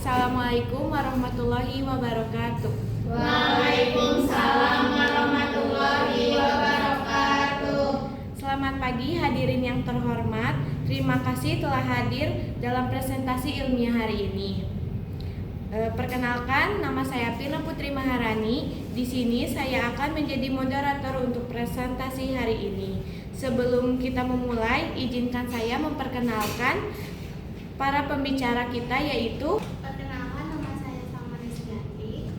Assalamualaikum warahmatullahi wabarakatuh. Waalaikumsalam warahmatullahi wabarakatuh. Selamat pagi hadirin yang terhormat. Terima kasih telah hadir dalam presentasi ilmiah hari ini. Perkenalkan, nama saya Pina Putri Maharani. Di sini saya akan menjadi moderator untuk presentasi hari ini. Sebelum kita memulai, izinkan saya memperkenalkan para pembicara kita, yaitu Perkenalkan, nama saya Salma Rizkyati.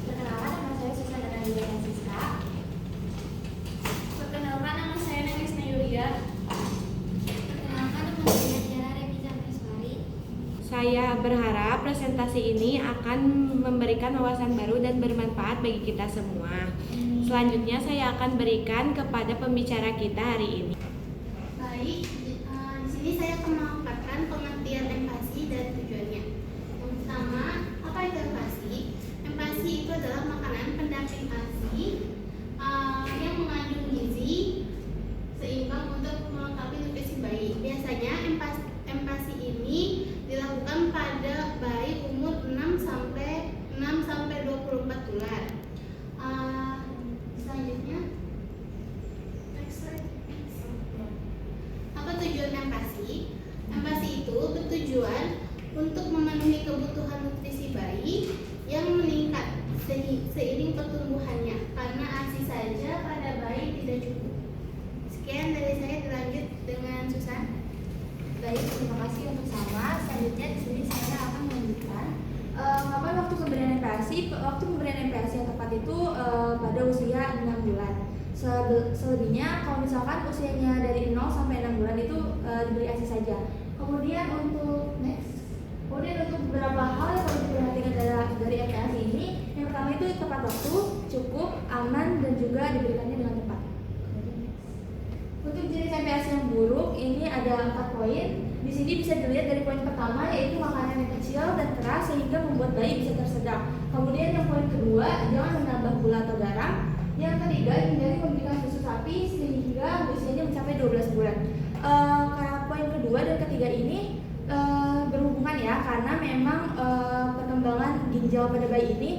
Perkenalkan, nama saya Susana Nadia Siska. Perkenalkan, nama saya Nelisna Yulia. Perkenalkan, nama saya Tiara Remiza Meswari. saya berharap presentasi ini akan memberikan wawasan baru dan bermanfaat bagi kita semua. Selanjutnya saya akan berikan kepada pembicara kita hari ini. Baik, di sini saya akan memaparkan pengertian empati dan tujuannya. Yang pertama, apa itu empati? Empati itu adalah makanan pendamping ASI yang mengandung gizi seimbang untuk melengkapi nutrisi bayi. Biasanya empati ini dilakukan pada bayi umur 6 sampai 24 bulan. Selanjutnya, next slide. Apa tujuan empati? Empati itu bertujuan untuk memenuhi kebutuhan nutrisi bayi yang meningkat seiring pertumbuhannya, karena ASI saja pada bayi tidak cukup. Sekian dari saya, dilanjut dengan Susan. Baik, terima kasih untuk Salma. Selanjutnya di sini saya akan melanjutkan kapan waktu pemberian MPASI. Waktu pemberian MPASI yang tepat itu pada usia 6 bulan. Selebihnya kalau misalkan usianya dari 0 sampai 6 bulan itu diberi ASI saja. Kemudian untuk beberapa hal yang perlu diperhatikan dari MPASI ini, yang pertama itu tepat waktu, cukup, aman, dan juga diberikannya dengan tepat. Untuk jenis MPASI yang buruk ini ada 4 poin. Di sini bisa dilihat dari poin pertama, yaitu makanan yang kecil dan keras sehingga membuat bayi bisa tersedak. Kemudian yang poin kedua, jangan menambah gula atau garam. Yang ketiga, hindari memberikan susu sapi sehingga usianya mencapai 12 bulan. Poin kedua dan ketiga ini berhubungan ya, karena memang perkembangan ginjal pada bayi ini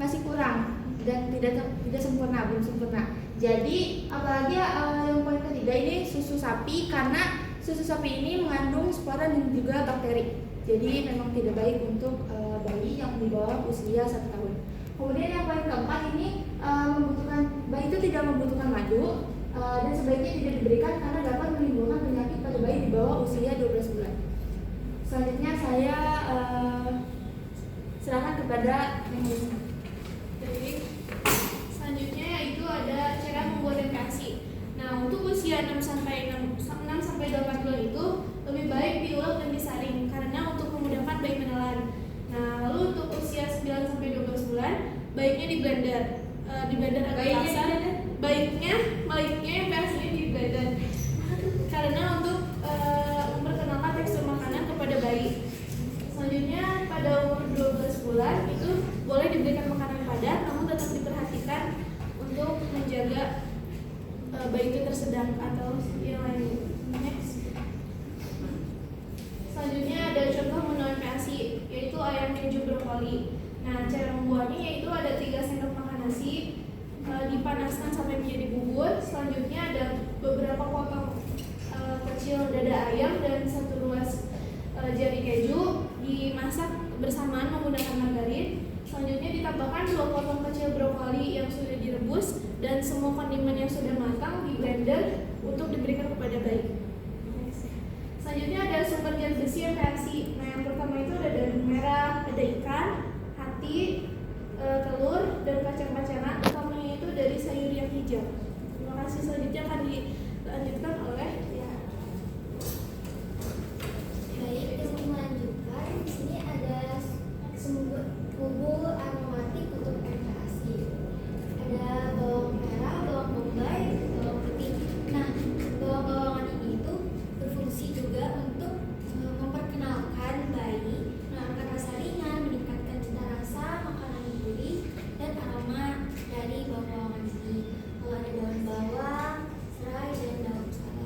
masih kurang dan tidak sempurna, belum sempurna. Jadi apalagi yang poin ketiga ini susu sapi, karena susu sapi ini mengandung spora dan juga bakteri. Jadi memang tidak baik untuk bayi yang di bawah usia 1 tahun. Kemudian yang poin keempat ini bayi itu tidak membutuhkan madu dan sebaiknya tidak diberikan karena dapat menimbulkan penyakit pada bayi di bawah usia 12 bulan. Selanjutnya saya serahkan kepada Nelisna. Selanjutnya yaitu ada cara membuat MPASI. Nah, untuk usia 6 sampai 8 bulan itu lebih baik diulek dan disaring karena untuk memudahkan bayi menelan. Nah, lalu untuk usia 9 sampai 12 bulan baiknya di blender. Di blender agak kasar. Baiknya MPASI-nya di blender. Karena untuk memperkenalkan tekstur makanan kepada bayi. Selanjutnya pada umur 12 bulan itu boleh diberikan makanan padat, namun tetap diperhatikan untuk menjaga bayi itu tersedak atau yang lain. Next. Selanjutnya ada contoh menu MPASI, yaitu ayam keju brokoli. Nah, cara membuatnya yaitu ada 3 sendok makan nasi, dipanaskan sampai menjadi bubur. Selanjutnya ada beberapa potong kecil dada ayam dan 1 ruas jari keju, dimasak bersamaan menggunakan margarin. Selanjutnya ditambahkan 2 potong kecil brokoli yang sudah direbus dan semua kondimen yang sudah matang di blender untuk diberikan kepada bayi. Selanjutnya ada sumber zat besi MPASI. Nah, yang pertama itu ada daging merah, ada ikan, hati, telur, dan kacang-kacangan. Utamanya itu dari sayur yang hijau. Terima kasih. Selanjutnya akan dilanjutkan oleh Baik, untuk melanjutkan, di sini ada bumbu aromatik untuk MPASI. Ada bawang merah, bawang bombay, bawang putih. Nah, bawang-bawangan ini itu berfungsi juga untuk memperkenalkan bayi, mengangkat rasa ringan, meningkatkan cita rasa makanan yang gurih dan aroma dari bawang-bawangan ini. Kalau ada daun bawang, serai, dan daun salam.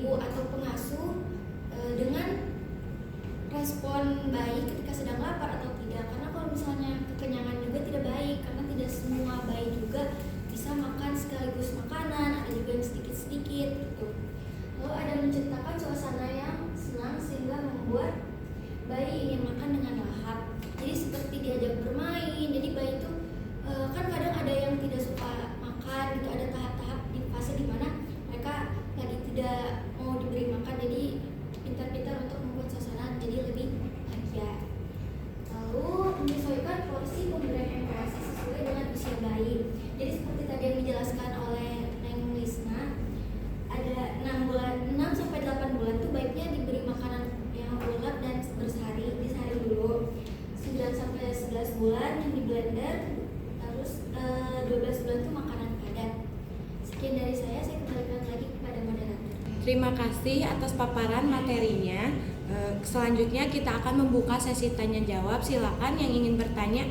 ibu atau pengasuh dengan respon bayi ketika sedang lapar atau tidak. Karena kalau misalnya kekenyangan juga tidak baik, karena tidak semua bayi juga bisa makan sekaligus makanan, ada juga yang sedikit-sedikit gitu. Lalu ada menciptakan suasana yang senang sehingga membuat bayi ingin makan dengan lahap. Jadi seperti diajak bermain. Jadi bayi itu kan kadang ada yang tidak suka makan gitu, ada tahap-tahap di fase dimana mereka lagi tidak mau diberi makan. Jadi pintar-pintar untuk membuat suasana jadi lebih bahagia. Lalu menyesuaikan porsi pemberian MPASI sesuai dengan usia bayi. Jadi seperti tadi yang dijelaskan oleh Neng Lisna, ada 6 sampai 8 bulan tuh baiknya diberi makanan yang bulat dan bersari, disari dulu. 9 sampai 11 bulan yang di blender, terus 12 bulan tuh makanan padat. Sekian dari saya kembalikan lagi kepada moderator. Terima kasih atas paparan materinya. Selanjutnya kita akan membuka sesi tanya jawab. Silakan yang ingin bertanya.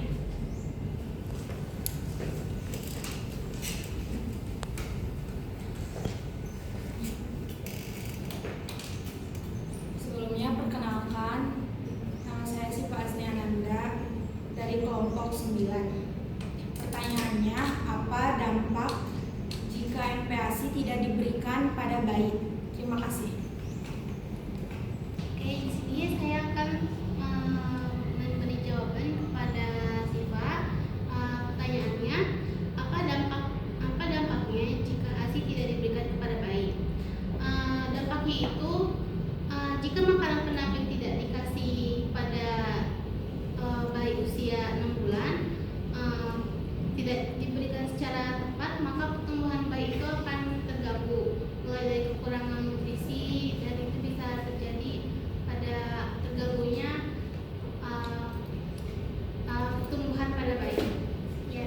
Sebelumnya perkenalkan, nama saya Siva Asni Ananda dari kelompok 9. Pertanyaannya, apa dampak jika MPASI tidak diberikan pada bayi? Terima kasih. Oke, di sini saya akan memberi jawaban kepada Siva. Pertanyaannya, apa dampaknya jika ASI tidak diberikan kepada bayi? Dampaknya itu jika makanan pendamping tidak dikasih pada bayi usia 6 bulan, tidak diberikan secara tepat, maka pertumbuhan bayi itu akan terganggu, mulai dari kekurangan nutrisi, dan itu bisa terjadi pada terganggunya pertumbuhan pada bayi. Ya.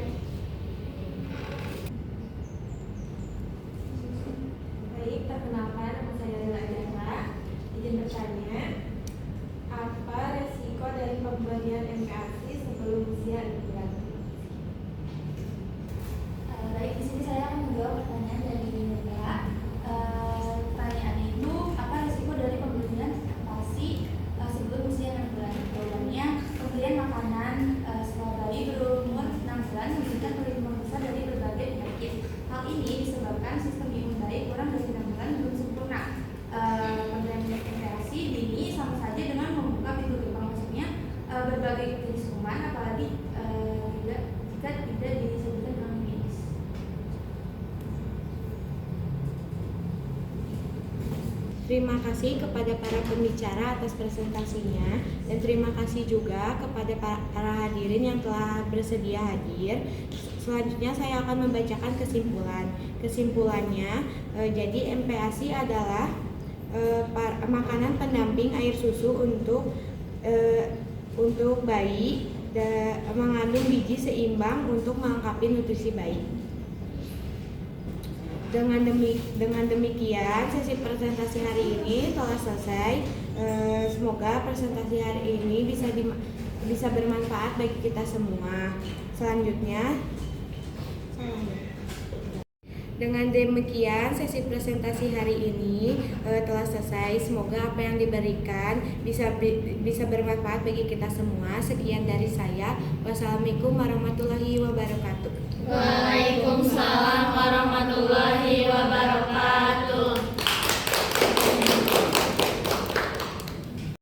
Baik, perkenalkan nama saya Lila Jara. Izin bertanya, apa resiko dari pemberian MPASI sebelum usia 6 bulan? Baik, di sini saya akan menjawab pertanyaan dari Nida. Pertanyaannya itu, apa risiko dari pemberian MPASI sebelum usia 6 bulan? Jawabannya, pemberian makanan setelah bayi berumur 6 bulan memberikan perlindungan besar dari berbagai penyakit. Hal ini disebabkan sistem imun bayi kurang dari 6 bulan belum sempurna. Pemberian MPASI dini sama saja dengan membuka pintu gerbang masuknya berbagai jenis kuman, apalagi jika tidak disebutkan dengan medis. Terima kasih kepada para pembicara atas presentasinya, dan terima kasih juga kepada para hadirin yang telah bersedia hadir. Selanjutnya saya akan membacakan kesimpulan. Kesimpulannya, jadi MPASI adalah makanan pendamping air susu untuk bayi mengandung gizi seimbang untuk melengkapi nutrisi bayi. Dengan demikian sesi presentasi hari ini telah selesai. Semoga presentasi hari ini bisa bermanfaat bagi kita semua. Selanjutnya, dengan demikian sesi presentasi hari ini telah selesai. Semoga apa yang diberikan bisa bermanfaat bagi kita semua. Sekian dari saya. Wassalamualaikum warahmatullahi wabarakatuh.